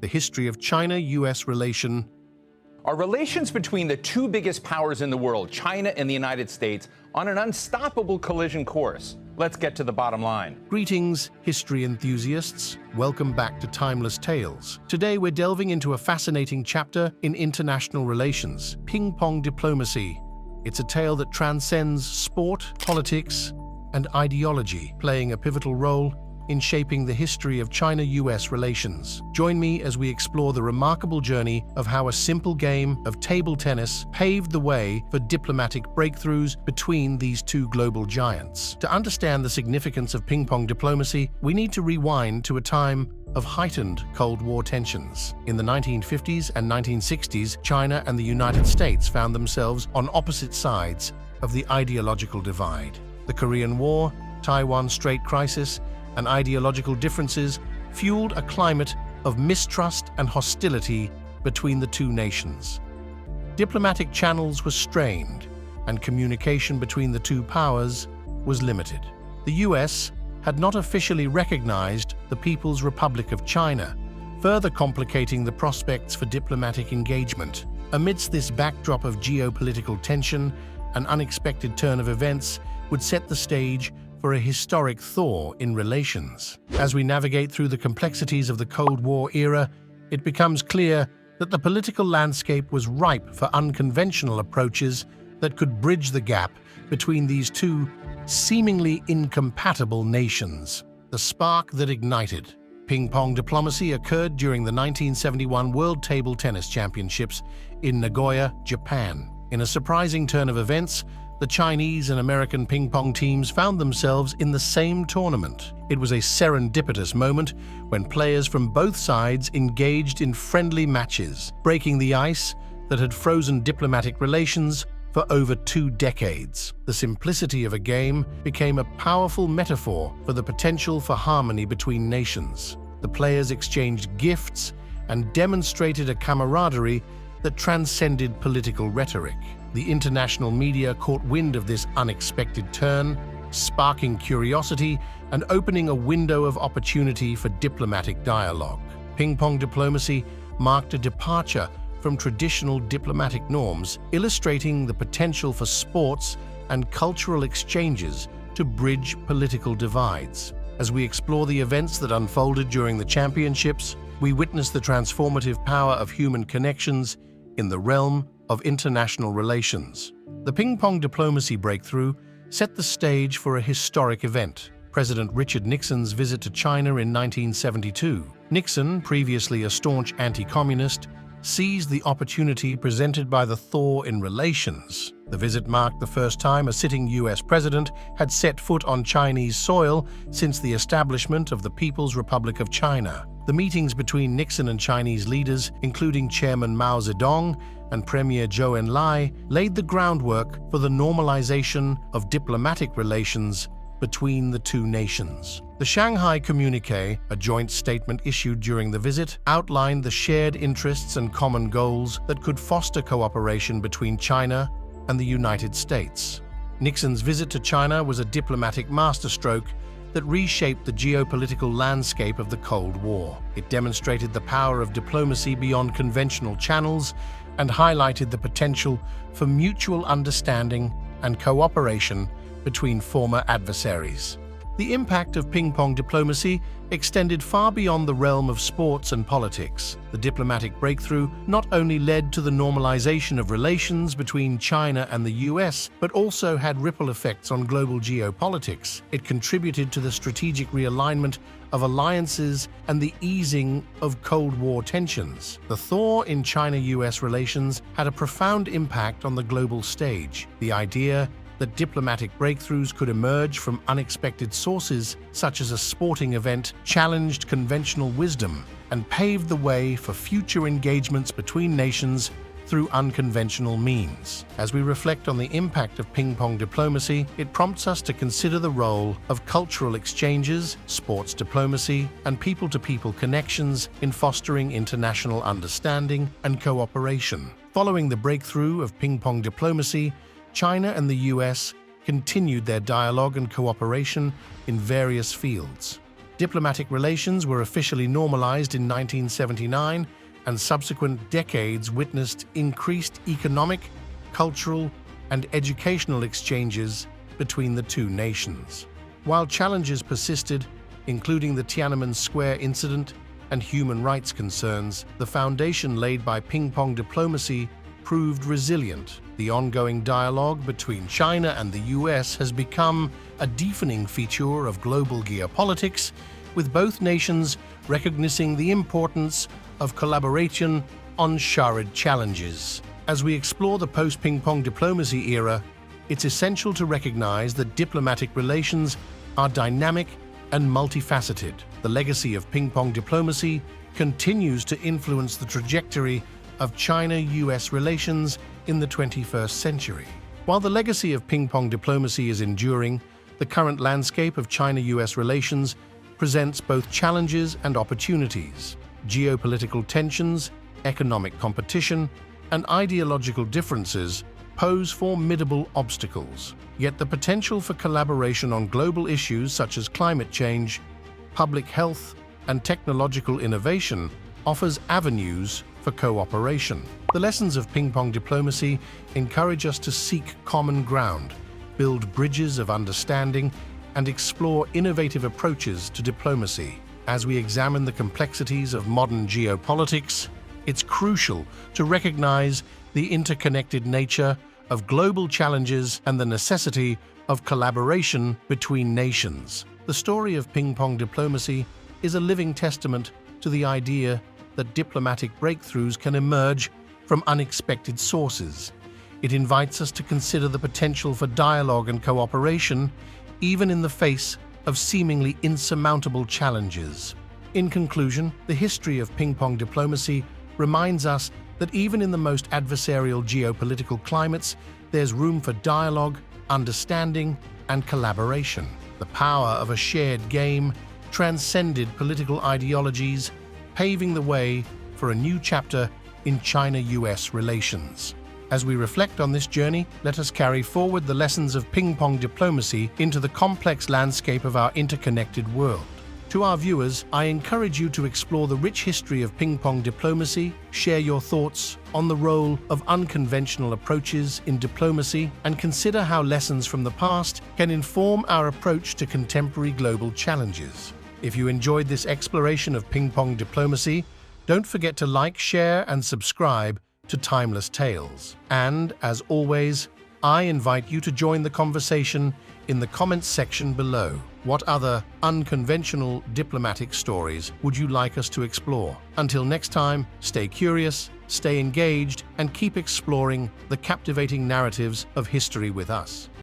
the history of China-US relation. Are relations between the two biggest powers in the world, China and the United States, on an unstoppable collision course? Let's get to the bottom line. Greetings, history enthusiasts. Welcome back to Timeless Tales. Today we're delving into a fascinating chapter in international relations, ping-pong diplomacy. It's a tale that transcends sport, politics, and ideology, playing a pivotal role in shaping the history of China-US relations. Join me as we explore the remarkable journey of how a simple game of table tennis paved the way for diplomatic breakthroughs between these two global giants. To understand the significance of ping-pong diplomacy, we need to rewind to a time of heightened Cold War tensions. In the 1950s and 1960s, China and the United States found themselves on opposite sides of the ideological divide. The Korean War, Taiwan Strait crisis, and ideological differences fueled a climate of mistrust and hostility between the two nations. Diplomatic channels were strained, and communication between the two powers was limited. The US had not officially recognized the People's Republic of China, further complicating the prospects for diplomatic engagement. Amidst this backdrop of geopolitical tension, an unexpected turn of events would set the stage for a historic thaw in relations. As we navigate through the complexities of the Cold War era, it becomes clear that the political landscape was ripe for unconventional approaches that could bridge the gap between these two seemingly incompatible nations. The spark that ignited ping-pong diplomacy occurred during the 1971 World Table Tennis Championships in Nagoya, Japan. In a surprising turn of events, the Chinese and American ping-pong teams found themselves in the same tournament. It was a serendipitous moment when players from both sides engaged in friendly matches, breaking the ice that had frozen diplomatic relations for over 2 decades. The simplicity of a game became a powerful metaphor for the potential for harmony between nations. The players exchanged gifts and demonstrated a camaraderie that transcended political rhetoric. The international media caught wind of this unexpected turn, sparking curiosity and opening a window of opportunity for diplomatic dialogue. Ping-pong diplomacy marked a departure from traditional diplomatic norms, illustrating the potential for sports and cultural exchanges to bridge political divides. As we explore the events that unfolded during the championships, we witness the transformative power of human connections in the realm of international relations. The ping-pong diplomacy breakthrough set the stage for a historic event: President Richard Nixon's visit to China in 1972. Nixon, previously a staunch anti-communist, seized the opportunity presented by the thaw in relations. The visit marked the first time a sitting US president had set foot on Chinese soil since the establishment of the People's Republic of China. The meetings between Nixon and Chinese leaders, including Chairman Mao Zedong and Premier Zhou Enlai, laid the groundwork for the normalization of diplomatic relations between the two nations. The Shanghai Communique, a joint statement issued during the visit, outlined the shared interests and common goals that could foster cooperation between China and the United States. Nixon's visit to China was a diplomatic masterstroke that reshaped the geopolitical landscape of the Cold War. It demonstrated the power of diplomacy beyond conventional channels and highlighted the potential for mutual understanding and cooperation between former adversaries. The impact of ping-pong diplomacy extended far beyond the realm of sports and politics. The diplomatic breakthrough not only led to the normalization of relations between China and the US, but also had ripple effects on global geopolitics. It contributed to the strategic realignment of alliances and the easing of Cold War tensions. The thaw in China-US relations had a profound impact on the global stage. The idea that diplomatic breakthroughs could emerge from unexpected sources, such as a sporting event, challenged conventional wisdom and paved the way for future engagements between nations through unconventional means. As we reflect on the impact of ping-pong diplomacy, it prompts us to consider the role of cultural exchanges, sports diplomacy, and people-to-people connections in fostering international understanding and cooperation. Following the breakthrough of ping-pong diplomacy, China and the US continued their dialogue and cooperation in various fields. Diplomatic relations were officially normalized in 1979, and subsequent decades witnessed increased economic, cultural, and educational exchanges between the two nations. While challenges persisted, including the Tiananmen Square incident and human rights concerns, the foundation laid by ping-pong diplomacy proved resilient. The ongoing dialogue between China and the US has become a deepening feature of global geopolitics, with both nations recognizing the importance of collaboration on shared challenges. As we explore the post-ping-pong diplomacy era, it's essential to recognize that diplomatic relations are dynamic and multifaceted. The legacy of ping-pong diplomacy continues to influence the trajectory of China-US relations in the 21st century. While the legacy of ping-pong diplomacy is enduring, the current landscape of China-US relations presents both challenges and opportunities. Geopolitical tensions, economic competition, and ideological differences pose formidable obstacles. Yet the potential for collaboration on global issues such as climate change, public health, and technological innovation offers avenues for cooperation. The lessons of ping-pong diplomacy encourage us to seek common ground, build bridges of understanding, and explore innovative approaches to diplomacy. As we examine the complexities of modern geopolitics, it's crucial to recognize the interconnected nature of global challenges and the necessity of collaboration between nations. The story of ping-pong diplomacy is a living testament to the idea that diplomatic breakthroughs can emerge from unexpected sources. It invites us to consider the potential for dialogue and cooperation, even in the face of seemingly insurmountable challenges. In conclusion, the history of ping-pong diplomacy reminds us that even in the most adversarial geopolitical climates, there's room for dialogue, understanding, and collaboration. The power of a shared game transcended political ideologies, paving the way for a new chapter in China-US relations. As we reflect on this journey, let us carry forward the lessons of ping-pong diplomacy into the complex landscape of our interconnected world. To our viewers, I encourage you to explore the rich history of ping-pong diplomacy, share your thoughts on the role of unconventional approaches in diplomacy, and consider how lessons from the past can inform our approach to contemporary global challenges. If you enjoyed this exploration of ping-pong diplomacy, don't forget to like, share, and subscribe to Timeless Tales. And, as always, I invite you to join the conversation in the comments section below. What other unconventional diplomatic stories would you like us to explore? Until next time, stay curious, stay engaged, and keep exploring the captivating narratives of history with us.